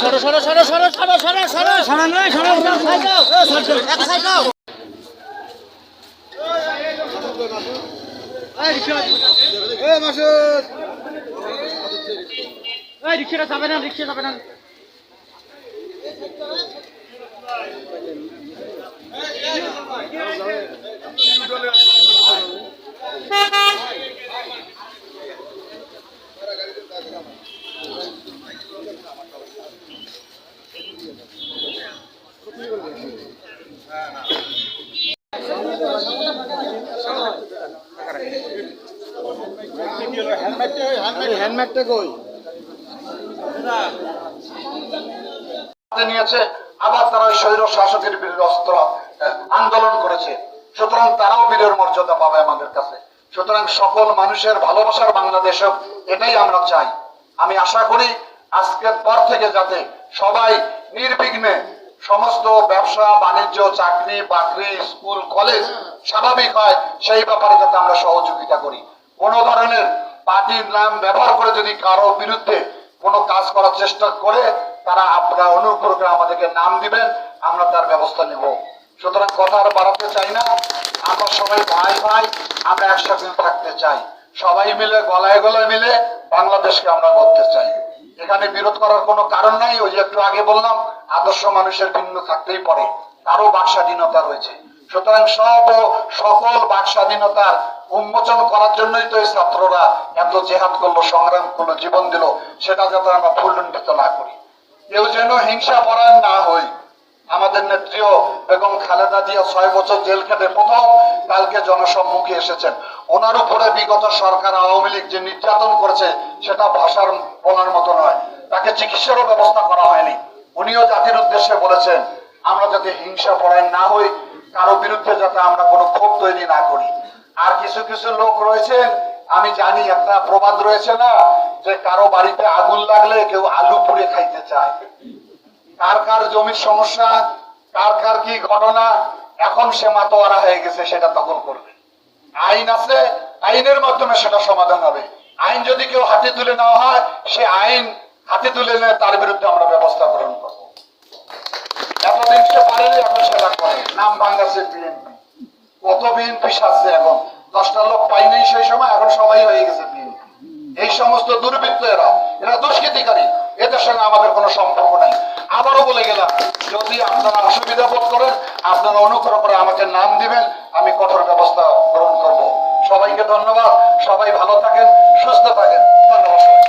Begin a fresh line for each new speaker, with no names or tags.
সরো সরো সরো সরো সরো সরো সরো সরো নয় সরো এক সাইড দাও। রিক্সাটা যাবে না, রিক্সা যাবে না।
হ্যান্ডম্যাগটা কই
নিয়েছে, আবার তারা স্বৈর শাসকের বিরুদ্ধে অস্ত্র আন্দোলন করেছে। সুতরাং তারাও বীরের মর্যাদা পাবে আমাদের কাছে। সুতরাং সকল মানুষের ভালোবাসার বাংলাদেশ হোক, এটাই আমরা চাই। আমি আশা করি আজকের পর থেকে যাতে সবাই নির্বিঘ্নে সমস্ত ব্যবসা বাণিজ্য, চাকরি বাকরি, স্কুল কলেজ স্বাভাবিক হয়, সেই ব্যাপারে যাতে আমরা সহযোগিতা করি। কোন ধরনের পার্টির নাম ব্যবহার করে যদি কারো বিরুদ্ধে কোনো কাজ করার চেষ্টা করে, তারা আপনারা অনুগ্রহ করে আমাদেরকে নাম দিবেন, আমরা তার ব্যবস্থা নেব। সুতরাং কথা আর বাড়াতে চাই না। আমরা সবাই ভাই ভাই, আমরা একসাথে থাকতে চাই। সবাই মিলে গলায় গলায় মিলে বাংলাদেশকে আমরা গড়তে চাই। এখানে বিরোধ করার কোনো কারণ নাই। ওই যে একটু আগে বললাম, আদর্শ মানুষের ভিন্ন থাকতেই পারে, তারও বাক স্বাধীনতা রয়েছে। সুতরাং সকল বাক স্বাধীনতার উন্মোচন করার জন্যই তো এই ছাত্ররা এত জেহাদ করলো, সংগ্রাম করলো, জীবন দিল। সেটা যাতে আমরা ফুলুণ্ঠিত না করি, কেউ যেন হিংসা পরায়ণ না হই। আমাদের নেত্রীও বেগম খালেদা জিয়া 6 বছর জেল খেটে প্রথম কালকে জনসম্মুখে এসেছেন। ওনার উপরে বিগত সরকার আওয়ামী লীগ যে নির্যাতন করেছে, সেটা ভাষার বলার মতো নয়। তাকে চিকিৎসারও ব্যবস্থা করা হয়নি। উনিও জাতির উদ্দেশ্যে বলেছেন, আমরা যাতে হিংসা পরায়ণ না হই, কারো বিরুদ্ধে যাতে আমরা কোনো ক্ষোভ তৈরি না করি। আর কিছু কিছু লোক রয়েছেন, আমি জানি একটা প্রবাদ রয়েছে না, যে কারো বাড়িতে আগুন লাগলে কেউ আলু পুড়ে খাইতে চায়। কার কার জমির সমস্যা, কার কার কি ঘটনা, এখন সে মাতোয়ারা হয়ে গেছে, সেটা তখন করবে। আইন আছে, আইনের মাধ্যমে সেটা সমাধান হবে। আইন যদি কেউ হাতে তুলে নেওয়া হয়, সে আইন হাতে তুলে নিয়ে তার বিরুদ্ধে আমরা ব্যবস্থা গ্রহণ করবো। এতদিন সে পারেনি, এখন সেটা করে। নাম বাংলাদেশের বিএনপি, কত বিএনপি সাজছে এখন। 10টা লোক পাইনি সেই সময়, এখন সবাই হয়ে গেছে বিএনপি। এই সমস্ত দুর্বৃত্ত এরা দুষ্কৃতিকারী, এদের সঙ্গে আমাদের কোনো সম্পর্ক নাই। আবারও বলে গেলাম, যদি আপনারা অসুবিধা বোধ করেন, আপনারা অনুগ্রহ করে আমাকে নাম দিবেন, আমি কঠোর ব্যবস্থা গ্রহণ করব। সবাইকে ধন্যবাদ। সবাই ভালো থাকেন, সুস্থ থাকেন। ধন্যবাদ সবাই।